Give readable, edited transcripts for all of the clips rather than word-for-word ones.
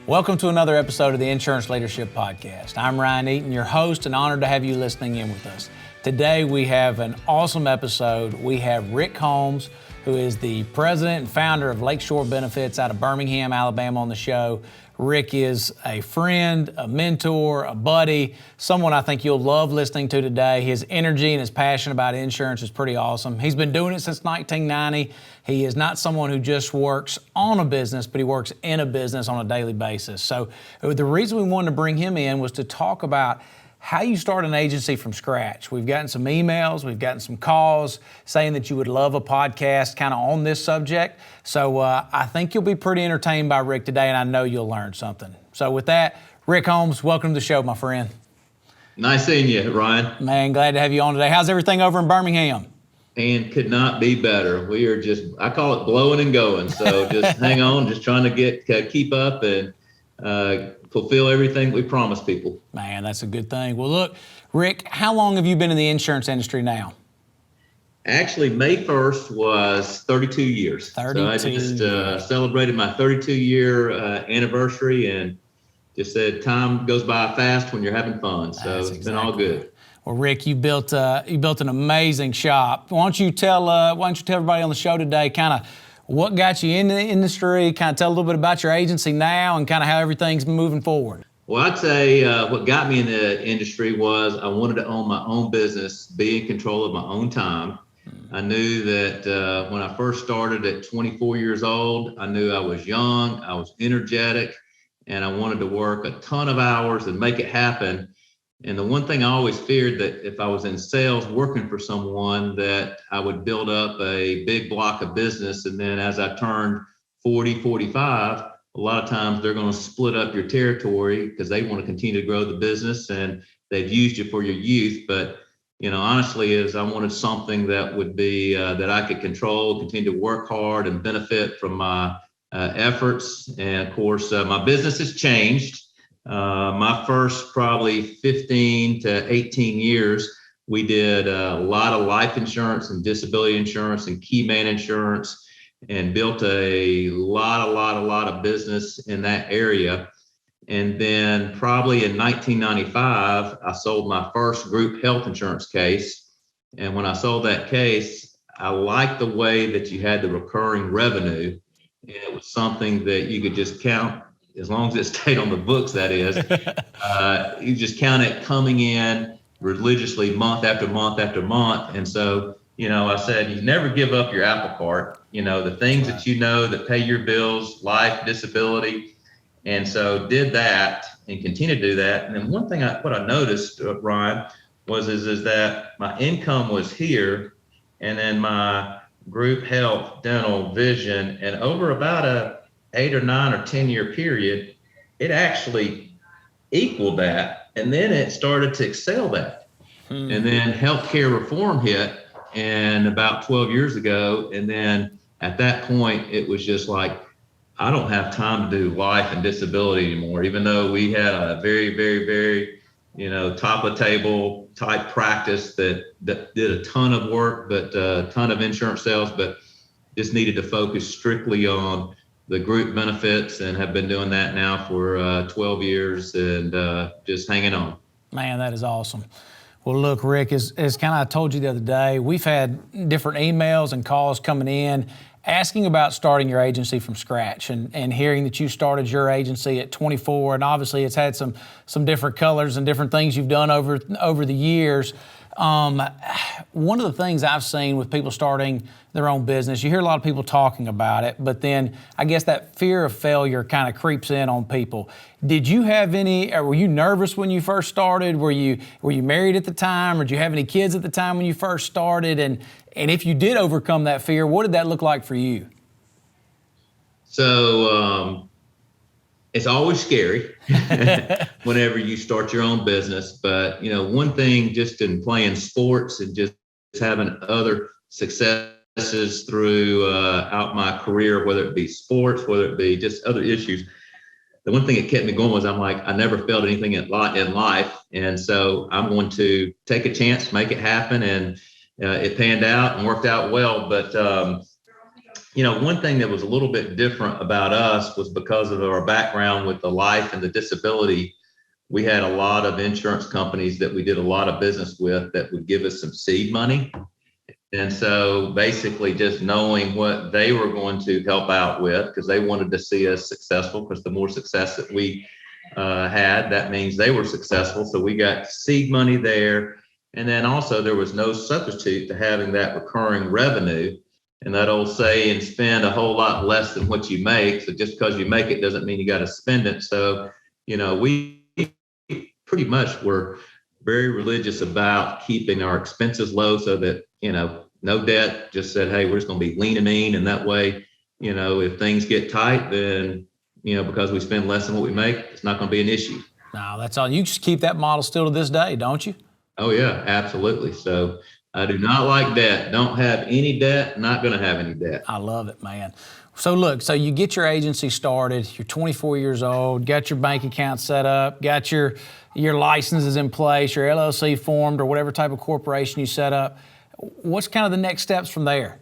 Welcome to another episode of the Insurance Leadership Podcast. I'm Ryan Eaton, your host, and honored to have you listening in with us. Today we have an awesome episode. We have Rick Holmes, who is the president and founder of Lakeshore Benefits out of Birmingham, Alabama, on the show. Rick is a friend, a mentor, a buddy, someone I think you'll love listening to today. His energy and his passion about insurance is pretty awesome. He's been doing it since 1990. He is not someone who just works on a business, but he works in a business on a daily basis. So the reason we wanted to bring him in was to talk about how you start an agency from scratch. We've gotten some emails, we've gotten some calls saying that you would love a podcast kind of on this subject. So I think you'll be pretty entertained by Rick today, and I know you'll learn something. So with that, Rick Holmes, welcome to the show, my friend. Nice seeing you, Ryan. Man, glad to have you on today. How's everything over in Birmingham? And could not be better. We are just, I call it blowing and going. So just hang on, just trying to keep up and fulfill everything we promise people. Man, that's a good thing. Well, look, Rick, how long have you been in the insurance industry now? Actually, May 1st was 32 years. 32. So I just celebrated my 32-year anniversary and just said time goes by fast when you're having fun. So it's been all good. Well, Rick, you built an amazing shop. Why don't you tell everybody on the show today kind of what got you into the industry, kind of tell a little bit about your agency now and kind of how everything's moving forward. Well, I'd say what got me in the industry was I wanted to own my own business, be in control of my own time. I knew that when I first started at 24 years old, I knew I was young, I was energetic, and I wanted to work a ton of hours and make it happen. And the one thing I always feared that if I was in sales working for someone that I would build up a big block of business. And then as I turned 40, 45, a lot of times they're going to split up your territory because they want to continue to grow the business and they've used you for your youth. But, you know, honestly, is I wanted something that would be that I could control, continue to work hard and benefit from my efforts. And of course, my business has changed. My first probably 15 to 18 years, we did a lot of life insurance and disability insurance and key man insurance and built a lot of business in that area. And then probably in 1995, I sold my first group health insurance case. And when I sold that case, I liked the way that you had the recurring revenue. And it was something that you could just count. As long as it stayed on the books, that is, you just count it coming in religiously month after month after month. And so, you know, I said, you never give up your apple cart, you know, the things that you know that pay your bills, life, disability. And so did that and continue to do that. And then one thing what I noticed, Ryan, is that my income was here and then my group health, dental, vision, and over about a 8 or 9 or 10 year period, it actually equaled that. And then it started to excel that. And then healthcare reform hit and about 12 years ago. And then at that point, it was just like, I don't have time to do life and disability anymore, even though we had a very, very, very, you know, top of table type practice that did a ton of work, but a ton of insurance sales, but just needed to focus strictly on the group benefits and have been doing that now for 12 years and just hanging on. Man, that is awesome. Well, look, Rick, as kind of I told you the other day, we've had different emails and calls coming in asking about starting your agency from scratch and hearing that you started your agency at 24, and obviously it's had some different colors and different things you've done over the years. One of the things I've seen with people starting their own business, you hear a lot of people talking about it, but then I guess that fear of failure kind of creeps in on people. Did you have were you nervous when you first started? Were you married at the time, or did you have any kids at the time when you first started? And if you did overcome that fear, what did that look like for you? So, it's always scary whenever you start your own business. But, you know, one thing just in playing sports and just having other successes throughout my career, whether it be sports, whether it be just other issues, the one thing that kept me going was I'm like, I never failed anything in life. And so I'm going to take a chance, make it happen. And it panned out and worked out well. But one thing that was a little bit different about us was because of our background with the life and the disability. We had a lot of insurance companies that we did a lot of business with that would give us some seed money. And so basically just knowing what they were going to help out with, because they wanted to see us successful, because the more success that we had, that means they were successful. So we got seed money there. And then also there was no substitute to having that recurring revenue. And that old saying, spend a whole lot less than what you make. So just because you make it doesn't mean you got to spend it. So, we pretty much were very religious about keeping our expenses low so that, no debt, just said, hey, we're just going to be lean and mean. And that way, if things get tight, then, because we spend less than what we make, it's not going to be an issue. No, that's all. You just keep that model still to this day, don't you? Oh, yeah, absolutely. So I do not like debt. Don't have any debt, not going to have any debt. I love it, man. So look, so you get your agency started, you're 24 years old, got your bank account set up, got your licenses in place, your LLC formed, or whatever type of corporation you set up. What's kind of the next steps from there?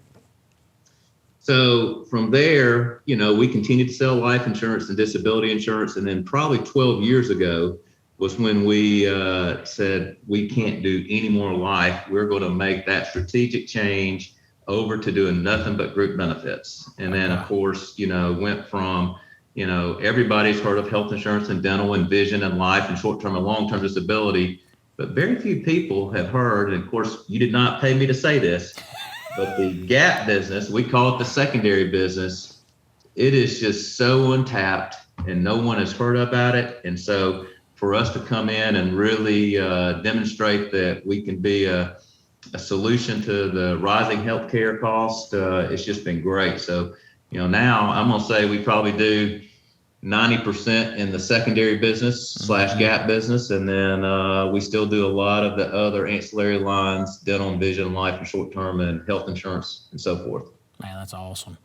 So from there, we continued to sell life insurance and disability insurance. And then probably 12 years ago was when we said we can't do any more life. We're going to make that strategic change over to doing nothing but group benefits. And then, of course, went from, everybody's heard of health insurance and dental and vision and life and short-term and long-term disability. But very few people have heard, and of course, you did not pay me to say this, but the gap business, we call it the secondary business, it is just so untapped and no one has heard about it. And so for us to come in and really demonstrate that we can be a solution to the rising healthcare cost, it's just been great. So, now I'm going to say we probably do 90% in the secondary business / gap business. And then we still do a lot of the other ancillary lines, dental and vision, life and short-term and health insurance and so forth. Man, that's awesome.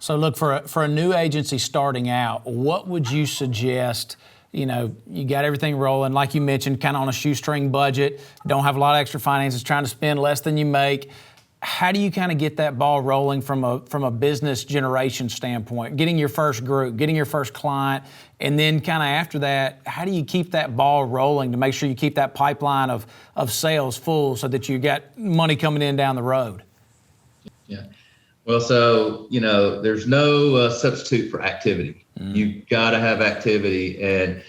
So look, for a new agency starting out, what would you suggest? You got everything rolling, like you mentioned, kind of on a shoestring budget, don't have a lot of extra finances, trying to spend less than you make. How do you kind of get that ball rolling from a business generation standpoint, getting your first group, getting your first client, and then kind of after that, how do you keep that ball rolling to make sure you keep that pipeline of sales full so that you got money coming in down the road? Yeah. Well, so, there's no substitute for activity. You got to have activity. And,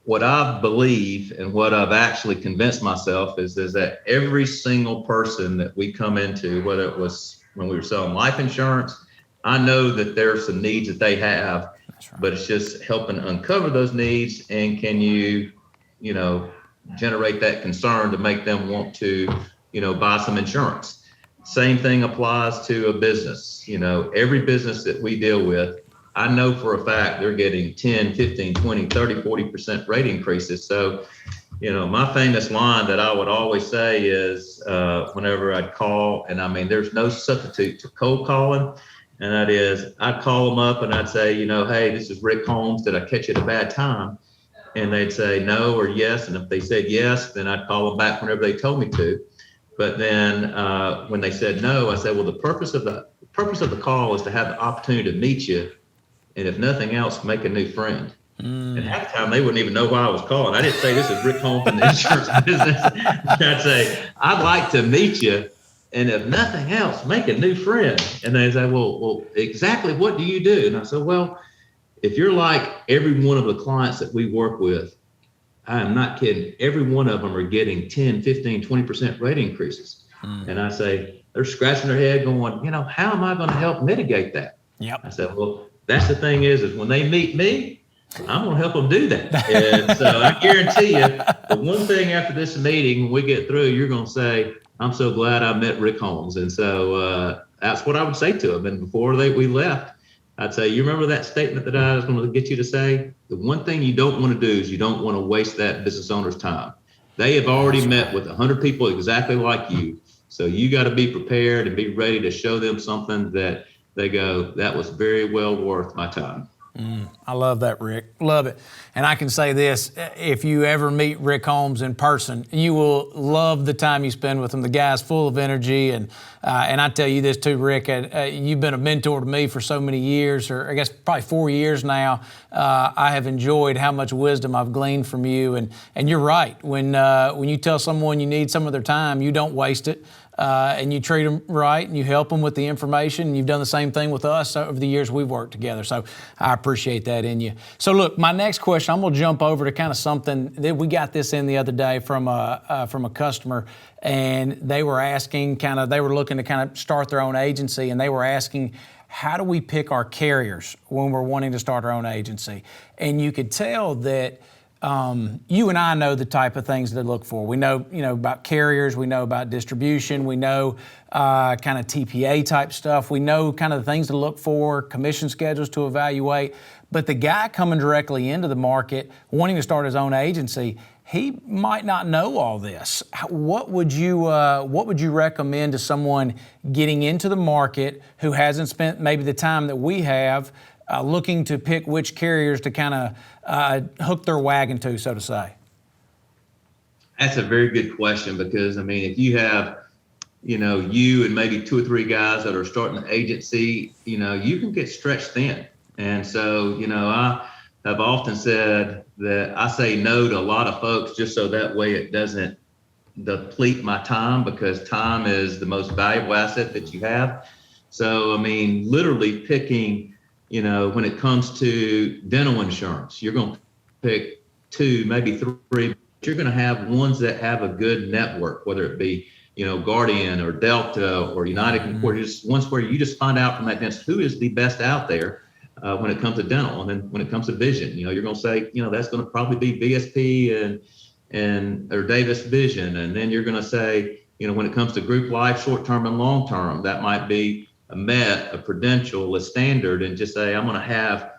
what I believe and what I've actually convinced myself is that every single person that we come into, whether it was when we were selling life insurance, I know that there are some needs that they have, but it's just helping uncover those needs. And can you, generate that concern to make them want to, buy some insurance. Same thing applies to a business. Every business that we deal with, I know for a fact they're getting 10, 15, 20, 30, 40% rate increases. So, my famous line that I would always say is whenever I'd call, and there's no substitute to cold calling. And that is, I'd call them up and I'd say, hey, this is Rick Holmes. Did I catch you at a bad time? And they'd say no or yes. And if they said yes, then I'd call them back whenever they told me to. But then when they said no, I said, well, the purpose of the call is to have the opportunity to meet you. And if nothing else, make a new friend. And half the time they wouldn't even know why I was calling. I didn't say this is Rick Holmes in the insurance business. I'd say, I'd like to meet you. And if nothing else, make a new friend. And they say, well, exactly what do you do? And I said, well, if you're like every one of the clients that we work with, I am not kidding. Every one of them are getting 10, 15, 20% rate increases. And I say, they're scratching their head going, how am I going to help mitigate that? Yep. I said, well, that's the thing is when they meet me, I'm going to help them do that. And so I guarantee you, the one thing after this meeting, when we get through, you're going to say, I'm so glad I met Rick Holmes. And so that's what I would say to them. And before we left, I'd say, you remember that statement that I was going to get you to say? The one thing you don't want to do is you don't want to waste that business owner's time. They have already met with 100 people exactly like you. So you got to be prepared and be ready to show them something that they go, that was very well worth my time. I love that, Rick. Love it. And I can say this, if you ever meet Rick Holmes in person, you will love the time you spend with him. The guy's full of energy. And I tell you this too, Rick, you've been a mentor to me for so many years, or I guess probably 4 years now. I have enjoyed how much wisdom I've gleaned from you. And you're right. When you tell someone you need some of their time, you don't waste it. And you treat them right and you help them with the information. And you've done the same thing with us over the years we've worked together. So I appreciate that in you. So look, my next question, I'm going to jump over to kind of something that we got this in the other day from a customer, and they were asking they were looking to kind of start their own agency, and they were asking, how do we pick our carriers when we're wanting to start our own agency? And you could tell that you and I know the type of things to look for. We know, about carriers. We know about distribution. We know kind of TPA type stuff. We know kind of the things to look for, commission schedules to evaluate. But the guy coming directly into the market, wanting to start his own agency, he might not know all this. What would you recommend to someone getting into the market who hasn't spent maybe the time that we have, looking to pick which carriers to kind of hook their wagon to, so to say? That's a very good question, because if you have, you and maybe 2 or 3 guys that are starting an agency, you can get stretched thin. And so, I have often said that I say no to a lot of folks just so that way it doesn't deplete my time, because time is the most valuable asset that you have. So, literally picking, when it comes to dental insurance, you're going to pick 2, maybe 3, but you're going to have ones that have a good network, whether it be, Guardian or Delta or United, or just ones where you just find out from that dentist who is the best out there when it comes to dental. And then when it comes to vision, you're going to say, that's going to probably be VSP or Davis Vision. And then you're going to say, when it comes to group life, short-term and long-term, that might be a Met, a Prudential, a Standard, and just say, I'm going to have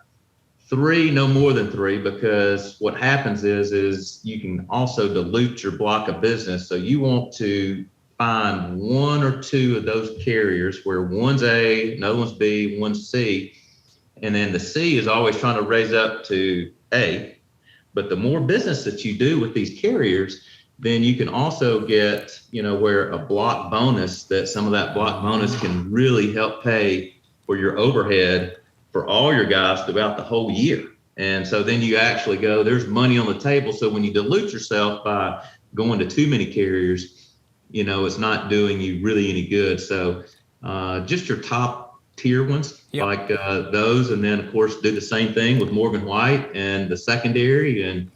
3, no more than 3, because what happens is you can also dilute your block of business. So you want to find 1 or 2 of those carriers where one's A, another one's B, one's C, and then the C is always trying to raise up to A. But the more business that you do with these carriers, then you can also get, where a block bonus, that some of that block bonus can really help pay for your overhead for all your guys throughout the whole year. And so then you actually go, there's money on the table. So when you dilute yourself by going to too many carriers, it's not doing you really any good. So just your top tier ones, like those, and then of course do the same thing with Morgan White and the secondary, and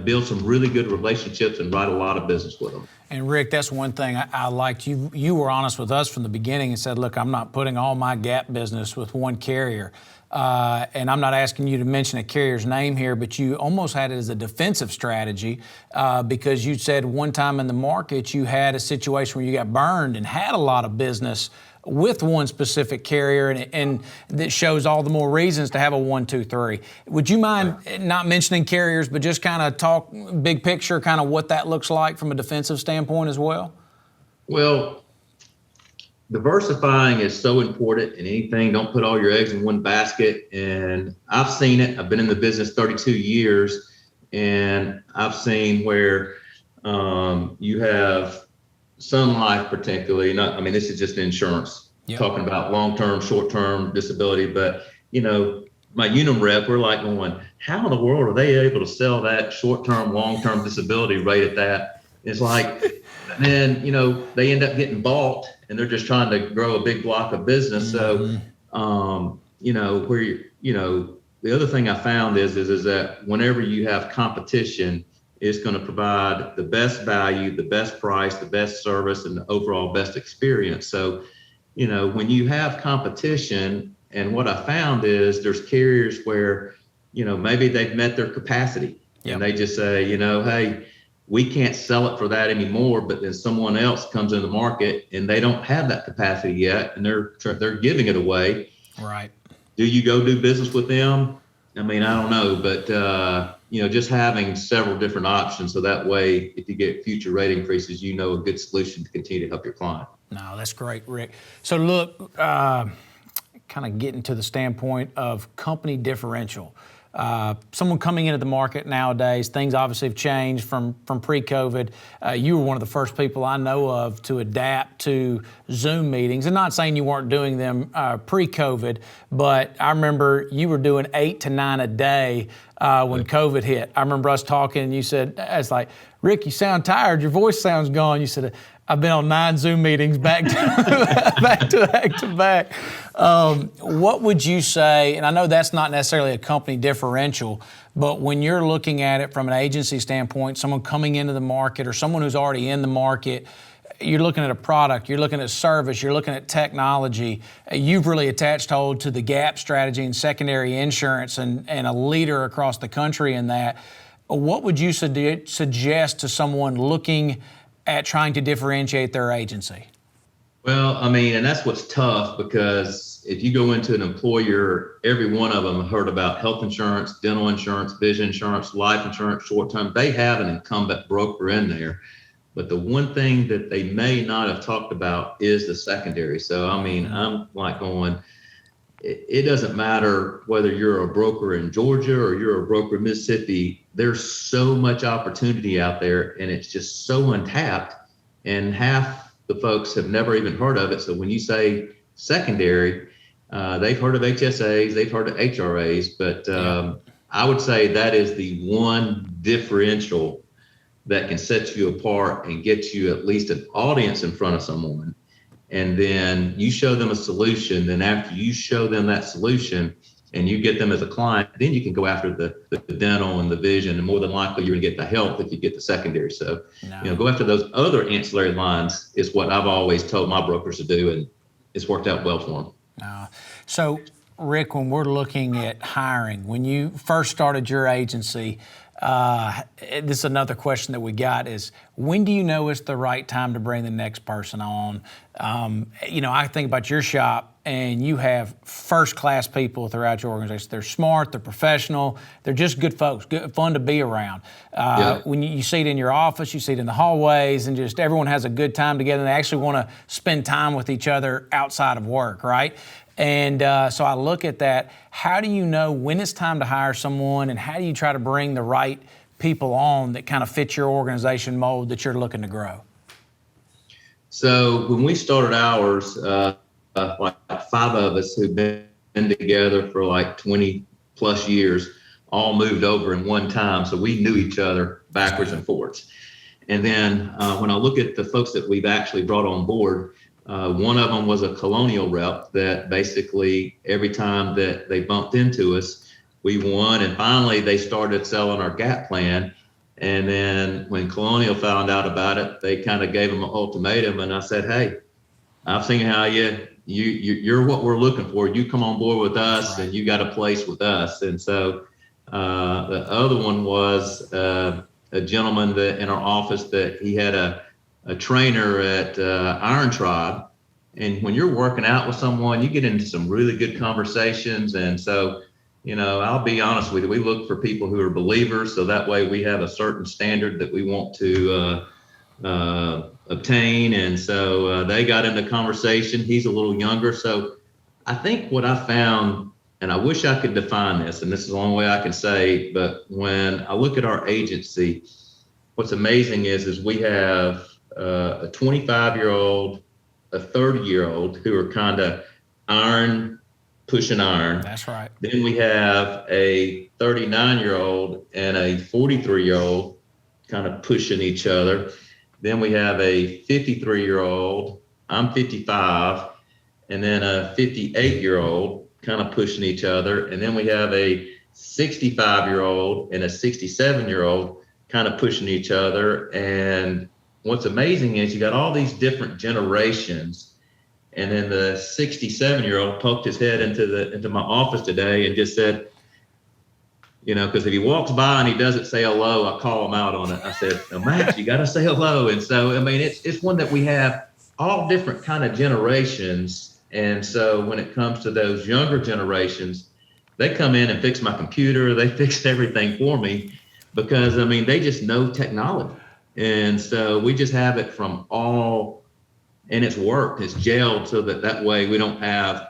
build some really good relationships and write a lot of business with them. And Rick, that's one thing I liked. You were honest with us from the beginning and said, look, I'm not putting all my gap business with one carrier. And I'm not asking you to mention a carrier's name here, but you almost had it as a defensive strategy because you said one time in the market you had a situation where you got burned and had a lot of business with one specific carrier, and that shows all the more reasons to have a 1, 2, 3. Would you mind not mentioning carriers, but just kind of talk big picture, kind of what that looks like from a defensive standpoint as well? Well, diversifying is so important in anything. Don't put all your eggs in one basket. And I've seen it. I've been in the business 32 years, and I've seen where you have Sun Life particularly, this is just insurance, talking about long-term, short-term disability, but, my Unum rep, we're like going, how in the world are they able to sell that short-term, long-term disability rate at that? It's like, then, they end up getting bought and they're just trying to grow a big block of business. So, the other thing I found is that whenever you have competition, it's going to provide the best value, the best price, the best service, and the overall best experience. So, when you have competition, and what I found is there's carriers where, maybe they've met their capacity and they just say, hey, we can't sell it for that anymore. But then someone else comes in the market and they don't have that capacity yet, and they're giving it away. Right. Do you go do business with them? I don't know, but just having several different options, so that way, if you get future rate increases, a good solution to continue to help your client. No, that's great, Rick. So look, kind of getting to the standpoint of company differential. Someone coming into the market nowadays, things obviously have changed from pre-COVID. You were one of the first people I know of to adapt to Zoom meetings, and not saying you weren't doing them pre-COVID, but I remember you were doing 8 to 9 a day when COVID hit. I remember us talking, and you said, it's like, Rick, you sound tired. Your voice sounds gone. You said, I've been on 9 Zoom meetings back to back. What would you say, and I know that's not necessarily a company differential, but when you're looking at it from an agency standpoint, someone coming into the market or someone who's already in the market, you're looking at a product, you're looking at service, you're looking at technology. You've really attached hold to the gap strategy and secondary insurance and a leader across the country in that. What would you suggest to someone looking at trying to differentiate their agency? Well, I mean, and that's what's tough, because if you go into an employer, every one of them heard about health insurance, dental insurance, vision insurance, life insurance, short term. They have an incumbent broker in there. But the one thing that they may not have talked about is the secondary. So, I mean, I'm like going, it doesn't matter whether you're a broker in Georgia or you're a broker in Mississippi. There's so much opportunity out there, and it's just so untapped, and half the folks have never even heard of it. So when you say secondary, they've heard of HSAs, they've heard of HRAs, but I would say that is the one differential that can set you apart and get you at least an audience in front of someone. And then you show them a solution. Then after you show them that solution and you get them as a client, then you can go after the dental and the vision, and more than likely you're gonna get the health if you get the secondary. So, go after those other ancillary lines is what I've always told my brokers to do, and it's worked out well for them. So Rick, when we're looking at hiring, when you first started your agency, this is another question that we got is, when do you know it's the right time to bring the next person on? I think about your shop, and you have first-class people throughout your organization. They're smart, they're professional, they're just good folks, fun to be around. When you see it in your office, you see it in the hallways, and just everyone has a good time together, and they actually want to spend time with each other outside of work, right? And so I look at that. How do you know when it's time to hire someone, and how do you try to bring the right people on that kind of fit your organization mold that you're looking to grow? So when we started ours, like 5 of us who've been together for like 20 plus years all moved over in one time. So we knew each other backwards and forwards. And then when I look at the folks that we've actually brought on board, one of them was a Colonial rep that basically every time that they bumped into us, we won. And finally, they started selling our gap plan. And then when Colonial found out about it, they kind of gave them an ultimatum. And I said, hey, I've seen how you're what we're looking for. You come on board with us, and you got a place with us. And so the other one was a gentleman that in our office that he had a trainer at Iron Tribe. And when you're working out with someone, you get into some really good conversations. And so, I'll be honest with you, we look for people who are believers. So that way we have a certain standard that we want to obtain. And so they got into conversation. He's a little younger. So I think what I found, and I wish I could define this, and this is the only way I can say, but when I look at our agency, what's amazing is we have a 25-year-old, a 30-year-old who are kind of pushing iron. That's right. Then we have a 39-year-old and a 43-year-old kind of pushing each other. Then we have a 53-year-old, I'm 55, and then a 58-year-old kind of pushing each other. And then we have a 65-year-old and a 67-year-old kind of pushing each other. And what's amazing is you got all these different generations. And then the 67-year-old poked his head into my office today and just said, because if he walks by and he doesn't say hello, I call him out on it. I said, Max, you got to say hello. And so, it's one that we have all different kind of generations. And so when it comes to those younger generations, they come in and fix my computer. They fix everything for me because, they just know technology. And so we just have it from all, and it's worked, it's gelled so that way we don't have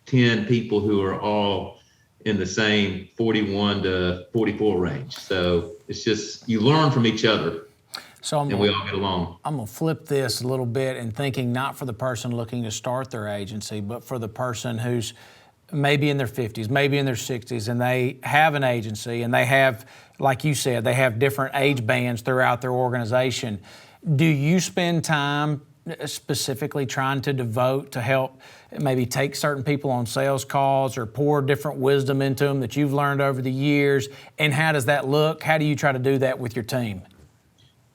10 people who are all in the same 41 to 44 range. So it's just, you learn from each other. And we all get along. I'm going to flip this a little bit and thinking not for the person looking to start their agency, but for the person who's maybe in their 50s, maybe in their 60s, and they have an agency and they have, like you said, they have different age bands throughout their organization. Do you spend time specifically trying to devote to help maybe take certain people on sales calls or pour different wisdom into them that you've learned over the years? And how does that look? How do you try to do that with your team?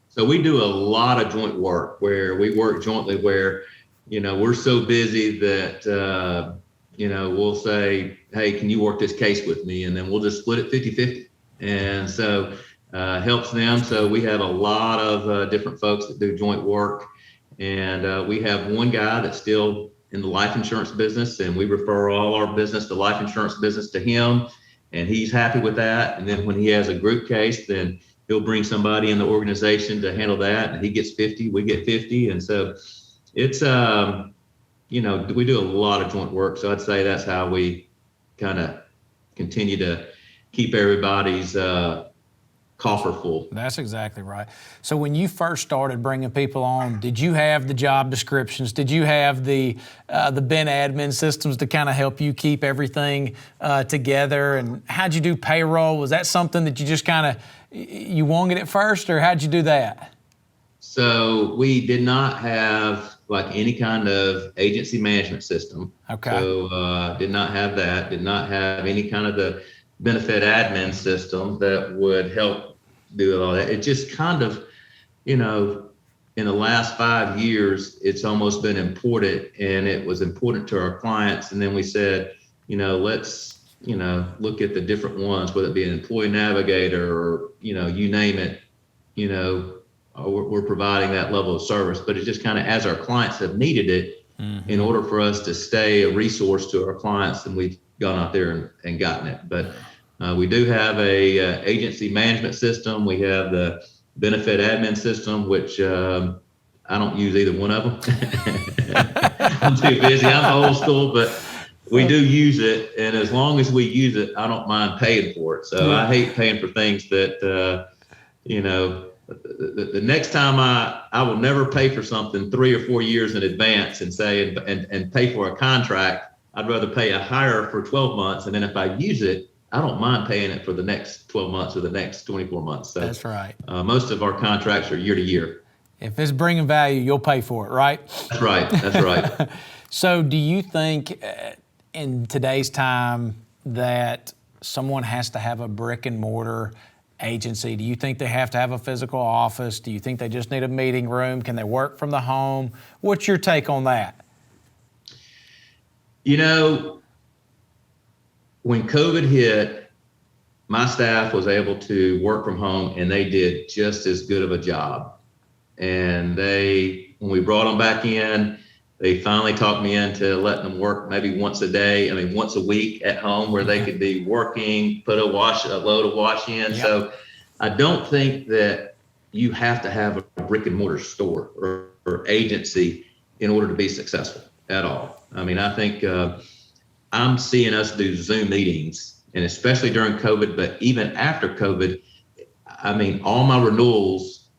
So we do a lot of joint work where we work jointly where, we're so busy that, we'll say, hey, can you work this case with me? And then we'll just split it 50-50. And so helps them. So we have a lot of different folks that do joint work. And we have one guy that's still in the life insurance business, and we refer all our business, the life insurance business, to him. And he's happy with that. And then when he has a group case, then he'll bring somebody in the organization to handle that, and he gets 50, we get 50. And so it's, we do a lot of joint work. So I'd say that's how we kind of continue to keep everybody's coffer full. That's exactly right. So when you first started bringing people on, did you have the job descriptions? Did you have the Ben admin systems to kind of help you keep everything together? And how'd you do payroll? Was that something that you just kind of, you wanted it first, or how'd you do that? So we did not have like any kind of agency management system. Okay. So did not have that, did not have any kind of the benefit admin system that would help do all that. It just kind of, in the last 5 years, it's almost been important, and it was important to our clients. And then we said, let's, look at the different ones, whether it be an employee navigator or, you name it, we're providing that level of service. But it's just kind of as our clients have needed it, in order for us to stay a resource to our clients, and we've gone out there and gotten it. But we do have a agency management system. We have the benefit admin system, which I don't use either one of them. I'm too busy. I'm old school, but we do use it. And as long as we use it, I don't mind paying for it. So I hate paying for things that, the next time I will never pay for something 3 or 4 years in advance and say, and pay for a contract. I'd rather pay a higher for 12 months. And then if I use it, I don't mind paying it for the next 12 months or the next 24 months. So that's right. Most of our contracts are year to year. If it's bringing value, you'll pay for it, right? That's right. That's right. So do you think in today's time that someone has to have a brick and mortar agency? Do you think they have to have a physical office? Do you think they just need a meeting room? Can they work from the home? What's your take on that? When COVID hit, my staff was able to work from home, and they did just as good of a job. And when we brought them back in, they finally talked me into letting them work maybe once a week at home, where they could be working, put a load of wash in. Yep. So I don't think that you have to have a brick and mortar store or agency in order to be successful at all. I think I'm seeing us do Zoom meetings, and especially during COVID, but even after COVID, all my renewals,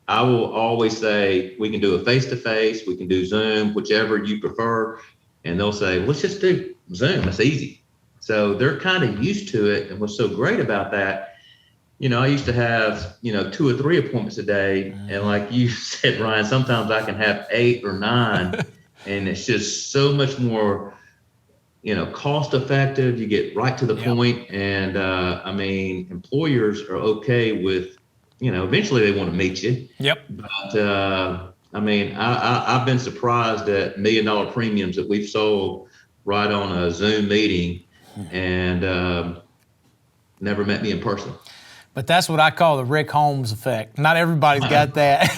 I will always say, we can do a face-to-face, we can do Zoom, whichever you prefer. And they'll say, let's just do Zoom, it's easy. So they're kind of used to it. And what's so great about that, I used to have, 2 or 3 appointments a day. And like you said, Ryan, sometimes I can have 8 or 9, and it's just so much more, cost effective. You get right to the point. And employers are okay with, eventually they want to meet you. Yep. But I've been surprised at $1 million premiums that we've sold right on a Zoom meeting, and never met me in person. But that's what I call the Rick Holmes effect. Not everybody's got that.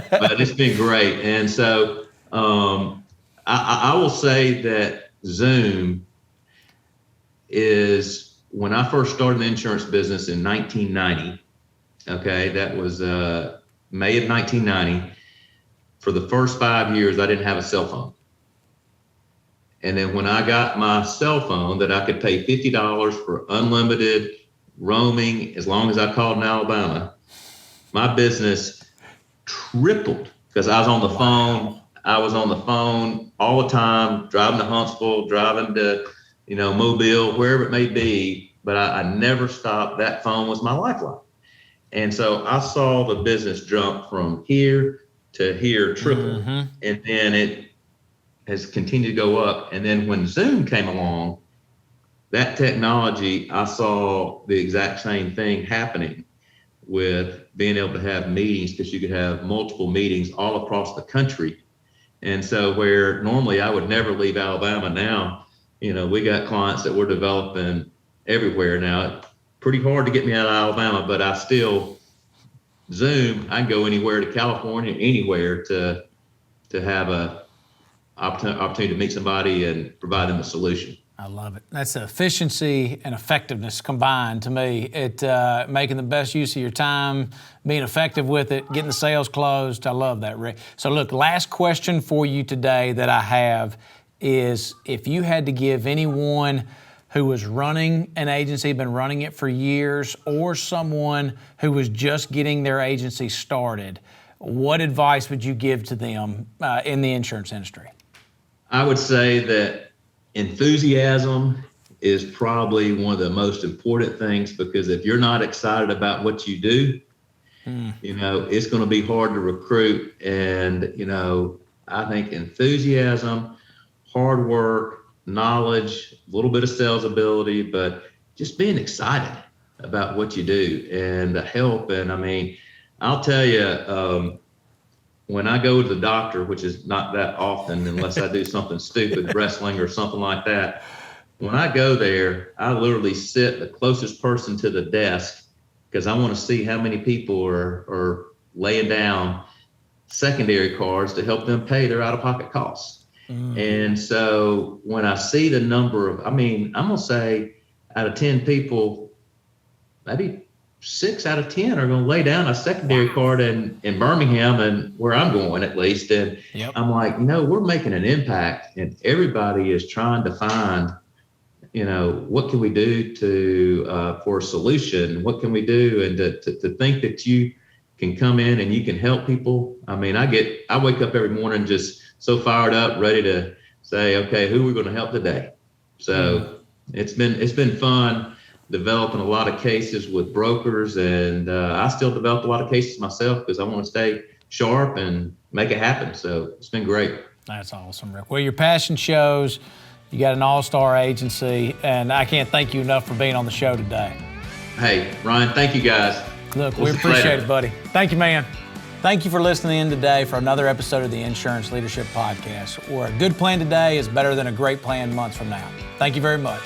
But it's been great. And so I will say that Zoom is, when I first started the insurance business in 1990, okay, that was May of 1990. For the first 5 years, I didn't have a cell phone. And then when I got my cell phone that I could pay $50 for unlimited roaming as long as I called in Alabama, my business tripled because I was on the phone. I was on the phone all the time, driving to Huntsville, driving to, Mobile, wherever it may be. But I never stopped. That phone was my lifeline. And so I saw the business jump from here to here, triple. And then it has continued to go up. And then when Zoom came along, that technology, I saw the exact same thing happening with being able to have meetings, because you could have multiple meetings all across the country. And so where normally I would never leave Alabama, now, we got clients that we're developing everywhere now. It's pretty hard to get me out of Alabama, but I still Zoom. I can go anywhere to California, anywhere to have a opportunity to meet somebody and provide them a solution. I love it. That's efficiency and effectiveness combined to me. It making the best use of your time, being effective with it, getting the sales closed. I love that, Rick. So look, last question for you today that I have is, if you had to give anyone who was running an agency, been running it for years, or someone who was just getting their agency started, what advice would you give to them in the insurance industry? I would say that enthusiasm is probably one of the most important things, because if you're not excited about what you do, it's going to be hard to recruit. And, I think enthusiasm, hard work, knowledge, a little bit of sales ability, but just being excited about what you do and the help. And I mean, I'll tell you, when I go to the doctor, which is not that often unless I do something stupid, wrestling or something like that, when I go there, I literally sit the closest person to the desk, because I want to see how many people are laying down secondary cards to help them pay their out-of-pocket costs. And so when I see the number of, I'm going to say out of 10 people, maybe 6 out of 10 are going to lay down a secondary card in Birmingham, and where I'm going at least. And I'm like, we're making an impact, and everybody is trying to find, what can we do for a solution? What can we do? And to think that you can come in and you can help people. I wake up every morning just so fired up, ready to say, okay, who are we going to help today? So it's been fun developing a lot of cases with brokers, and I still develop a lot of cases myself because I want to stay sharp and make it happen. So it's been great. That's awesome, Rick. Well, your passion shows. You got an all-star agency, and I can't thank you enough for being on the show today. Hey, Ryan, thank you guys. Look, we appreciate it, buddy. Thank you, man. Thank you for listening in today for another episode of the Insurance Leadership Podcast, where a good plan today is better than a great plan months from now. Thank you very much.